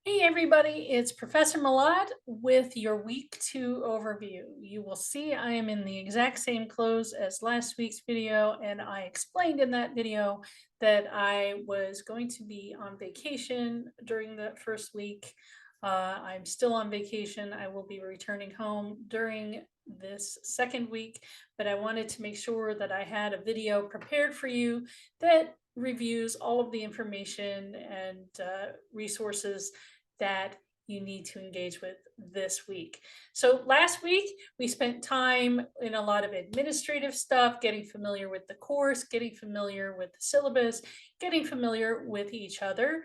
Hey everybody, it's Professor Malad with your week 2 overview. You will see I am in the exact same clothes as last week's video, and I explained in that video that I was going to be on vacation during the first week. I'm still on vacation. I will be returning home during this second week, but I wanted to make sure that I had a video prepared for you that reviews all of the information and resources that you need to engage with this week. So last week, we spent time in a lot of administrative stuff, getting familiar with the course, getting familiar with the syllabus, getting familiar with each other.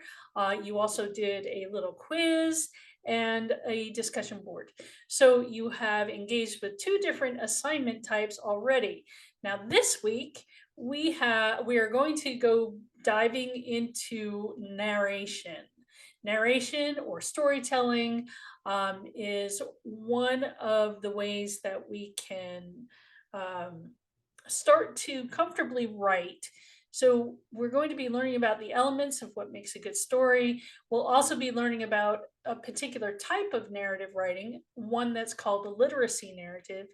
You also did a little quiz and a discussion board. So you have engaged with two different assignment types already. Now this week, we are going to go diving into narration. Narration or storytelling is one of the ways that we can um, start to comfortably write. So, we're going to be learning about the elements of what makes a good story. We'll also be learning about a particular type of narrative writing, one that's called the literacy narrative,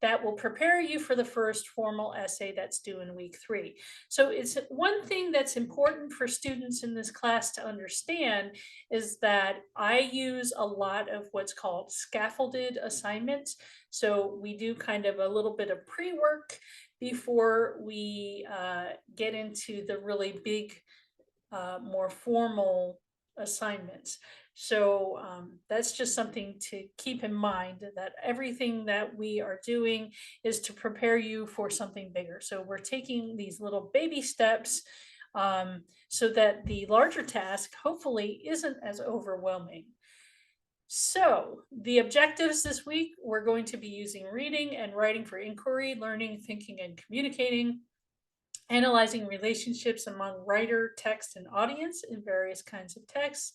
that will prepare you for the first formal essay that's due in week 3. So, it's one thing that's important for students in this class to understand is that I use a lot of what's called scaffolded assignments. So, we do kind of a little bit of pre work before we get into the really big, more formal assignments. So that's just something to keep in mind that everything that we are doing is to prepare you for something bigger. So we're taking these little baby steps so that the larger task hopefully isn't as overwhelming. So, the objectives this week, we're going to be using reading and writing for inquiry, learning, thinking, and communicating, analyzing relationships among writer, text, and audience in various kinds of texts.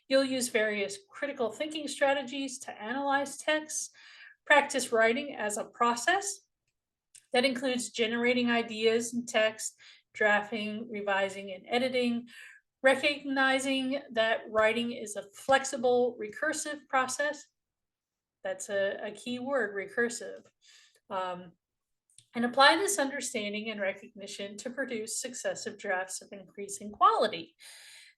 You'll use various critical thinking strategies to analyze texts, practice writing as a process. That includes generating ideas in text, drafting, revising, and editing, recognizing that writing is a flexible, recursive process. That's a key word, recursive. Um, and apply this understanding and recognition to produce successive drafts of increasing quality.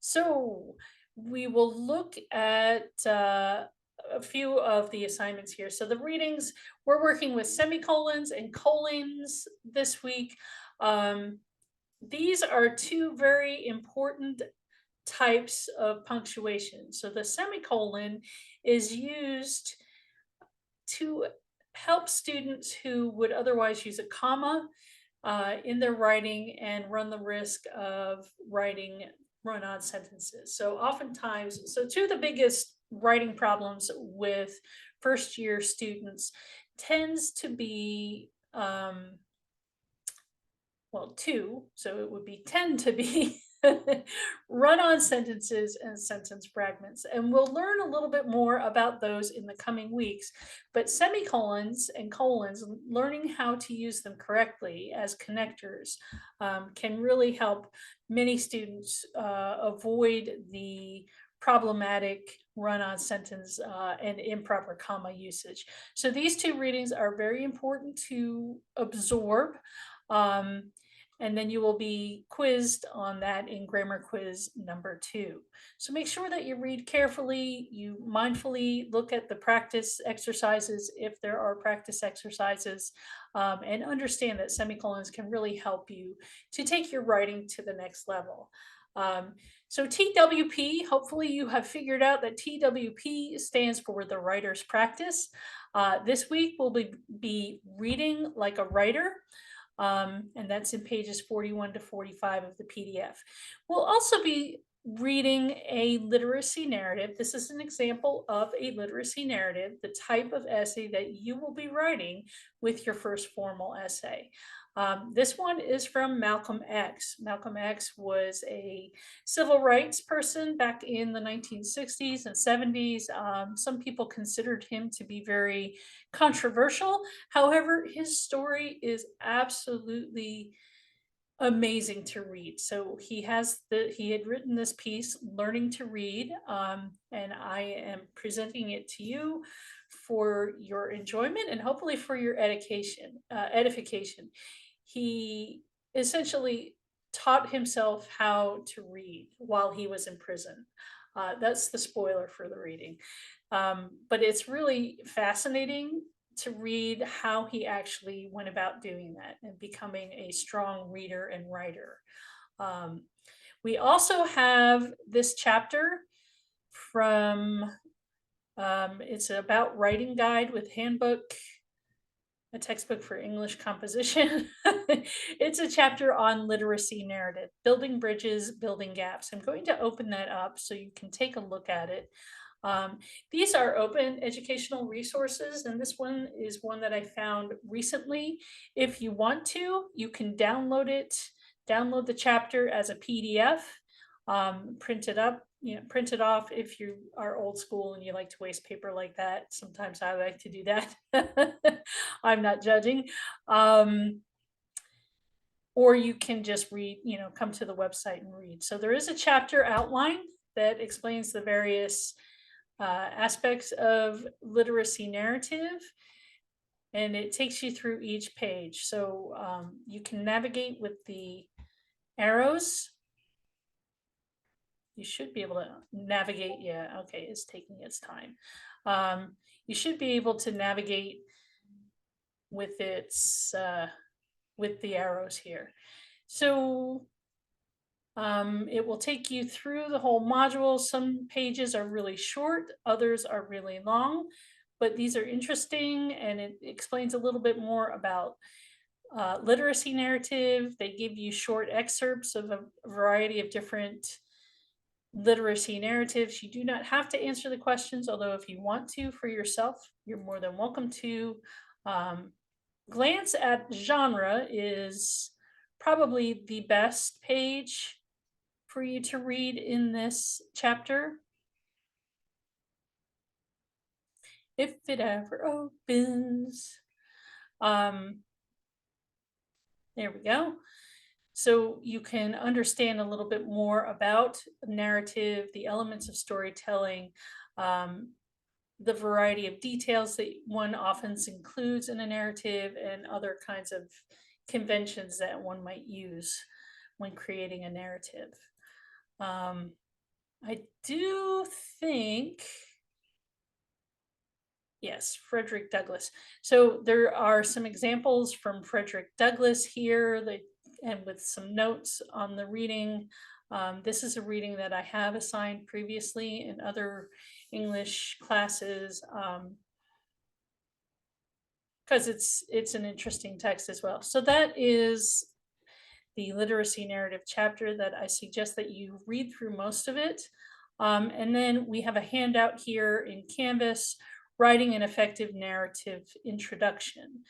So we will look at a few of the assignments here. So the readings, we're working with semicolons and colons this week. Um, these are two very important types of punctuation. So the semicolon is used to help students who would otherwise use a comma in their writing and run the risk of writing run on sentences. So, oftentimes, so two of the biggest writing problems with first year students tends to be well, two, so it would be tend to be run-on sentences and sentence fragments. And we'll learn a little bit more about those in the coming weeks. But semicolons and colons, learning how to use them correctly as connectors can really help many students avoid the problematic run-on sentence and improper comma usage. So these two readings are very important to absorb. Um, and then you will be quizzed on that in grammar quiz number 2. So make sure that you read carefully, you mindfully look at the practice exercises if there are practice exercises, and understand that semicolons can really help you to take your writing to the next level. So TWP, hopefully you have figured out that TWP stands for the writer's practice. This week we'll be reading like a writer. And that's in pages 41 to 45 of the PDF. We'll also be reading a literacy narrative. This is an example of a literacy narrative, the type of essay that you will be writing with your first formal essay. This one is from Malcolm X. Malcolm X was a civil rights person back in the 1960s and 70s. Some people considered him to be very controversial. However, his story is absolutely amazing to read. So he had written this piece, Learning to Read, and I am presenting it to you for your enjoyment and hopefully for your edification. He essentially taught himself how to read while he was in prison. That's the spoiler for the reading. But it's really fascinating to read how he actually went about doing that and becoming a strong reader and writer. Um, we also have this chapter from it's about writing guide with handbook, a textbook for English composition. It's a chapter on literacy narrative, building bridges, building gaps. I'm going to open that up so you can take a look at it. These are open educational resources, and this one is one that I found recently. If you want to, you can download it, download the chapter as a PDF, print it up, print it off if you are old school and you like to waste paper like that. Sometimes I like to do that. I'm not judging. Or you can just read, come to the website and read. So there is a chapter outline that explains the various aspects of literacy narrative, and it takes you through each page. So you can navigate with the arrows. You should be able to navigate. Yeah, okay, it's taking its time. You should be able to navigate with with the arrows here. So it will take you through the whole module. Some pages are really short, others are really long, but these are interesting, and it explains a little bit more about literacy narrative. They give you short excerpts of a variety of different literacy narratives. You do not have to answer the questions, although if you want to for yourself, you're more than welcome to. Glance at genre is probably the best page for you to read in this chapter. If it ever opens. There we go. So you can understand a little bit more about narrative, the elements of storytelling, the variety of details that one often includes in a narrative, and other kinds of conventions that one might use when creating a narrative. I do think, yes, Frederick Douglass. So there are some examples from Frederick Douglass here, and with some notes on the reading. This is a reading that I have assigned previously in other English classes, because it's an interesting text as well. So that is the literacy narrative chapter that I suggest that you read through most of it. And then we have a handout here in Canvas, writing an effective narrative introduction.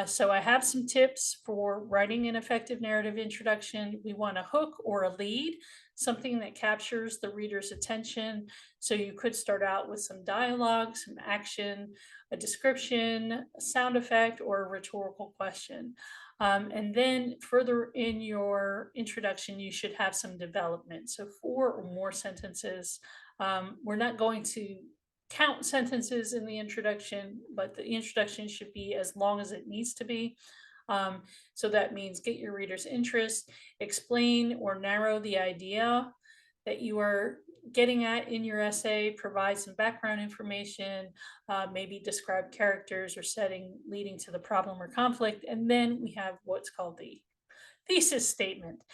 So I have some tips for writing an effective narrative introduction. We want a hook or a lead, something that captures the reader's attention. So you could start out with some dialogue, some action, a description, a sound effect, or a rhetorical question. And then further in your introduction, you should have some development. So 4 or more sentences. We're not going to count sentences in the introduction, but the introduction should be as long as it needs to be. So that means get your reader's interest, explain or narrow the idea that you are getting at in your essay, provide some background information, maybe describe characters or setting leading to the problem or conflict. And then we have what's called the thesis statement.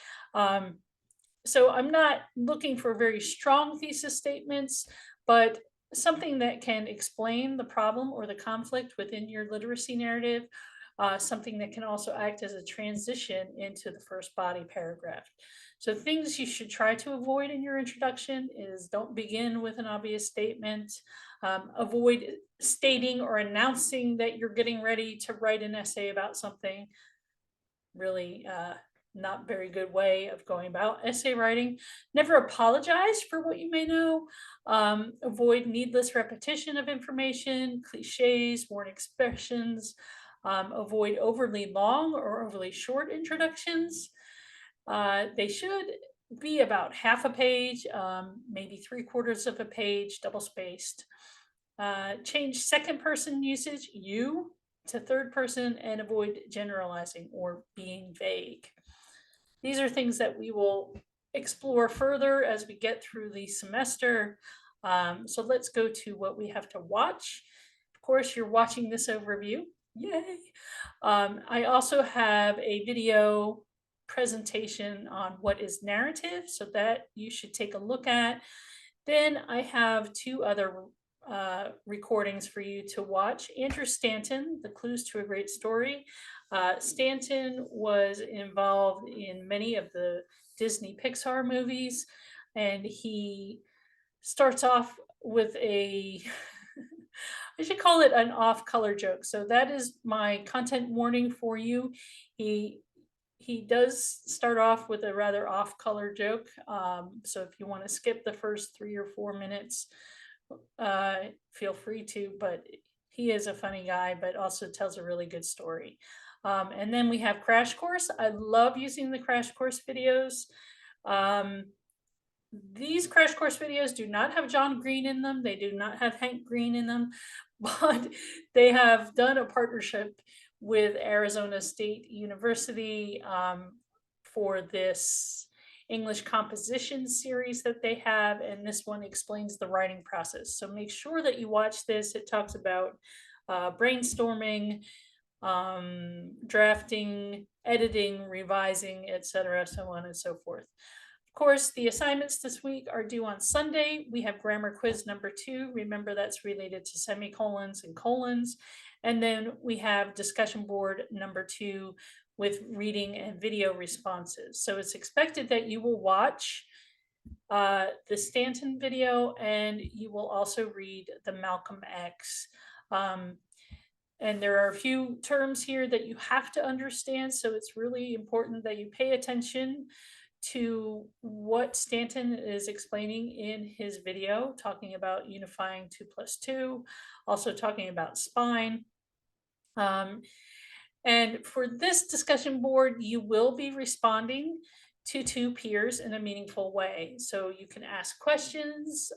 So I'm not looking for very strong thesis statements, but something that can explain the problem or the conflict within your literacy narrative, something that can also act as a transition into the first body paragraph. So things you should try to avoid in your introduction is don't begin with an obvious statement, avoid stating or announcing that you're getting ready to write an essay about something. Really not very good way of going about essay writing. Never apologize for what you may know. Avoid needless repetition of information, cliches, worn expressions. Avoid overly long or overly short introductions. They should be about half a page, maybe 3/4 of a page, double spaced. Change second person usage, you, to third person and avoid generalizing or being vague. These are things that we will explore further as we get through the semester. So let's go to what we have to watch. Of course, you're watching this overview. Yay! I also have a video presentation on what is narrative, so that you should take a look at. Then I have two other recordings for you to watch. Andrew Stanton, The Clues to a Great Story. Stanton was involved in many of the Disney Pixar movies, and he starts off with a I should call it an off color joke. So that is my content warning for you. He he does start off with a rather off color joke. So if you want to skip the first 3 or 4 minutes, feel free to. But he is a funny guy, but also tells a really good story. And then we have Crash Course. I love using the Crash Course videos. Um, these Crash Course videos do not have John Green in them. They do not have Hank Green in them, but they have done a partnership with Arizona State University for this English composition series that they have, and this one explains the writing process. So make sure that you watch this. It talks about brainstorming, drafting, editing, revising, etc., so on and so forth. Of course, the assignments this week are due on Sunday. We have grammar quiz number 2. Remember, that's related to semicolons and colons. And then we have discussion board number 2 with reading and video responses. So it's expected that you will watch the Stanton video, and you will also read the Malcolm X. And there are a few terms here that you have to understand, so it's really important that you pay attention to what Stanton is explaining in his video, talking about unifying 2 plus 2, also talking about spine. And for this discussion board, you will be responding to 2 peers in a meaningful way. So you can ask questions,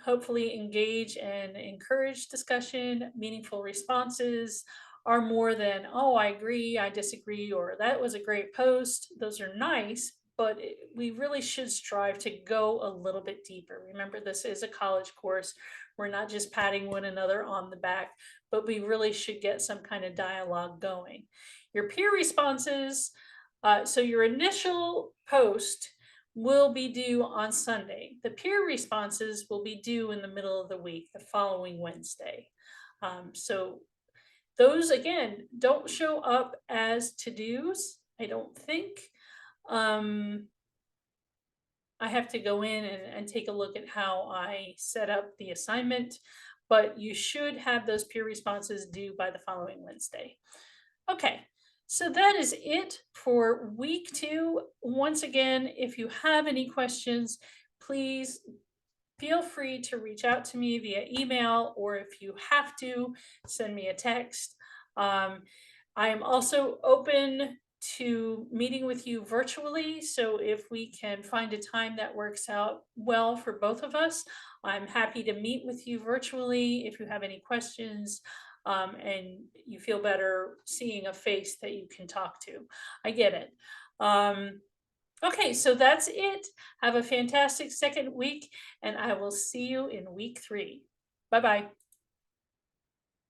hopefully engage and encourage discussion. Meaningful responses are more than, oh, I agree, I disagree, or that was a great post. Those are nice, but we really should strive to go a little bit deeper. Remember, this is a college course. We're not just patting one another on the back, but we really should get some kind of dialogue going. Your peer responses, so your initial post will be due on Sunday. The peer responses will be due in the middle of the week, the following Wednesday. So those, again, don't show up as to-dos, I don't think. I have to go in and take a look at how I set up the assignment, but you should have those peer responses due by the following Wednesday. Okay, so that is it for week 2. Once again, if you have any questions, please feel free to reach out to me via email, or if you have to, send me a text. I am also open to meeting with you virtually. So if we can find a time that works out well for both of us, I'm happy to meet with you virtually if you have any questions. And you feel better seeing a face that you can talk to. I get it. Okay, so that's it. Have a fantastic second week, and I will see you in week 3. Bye-bye.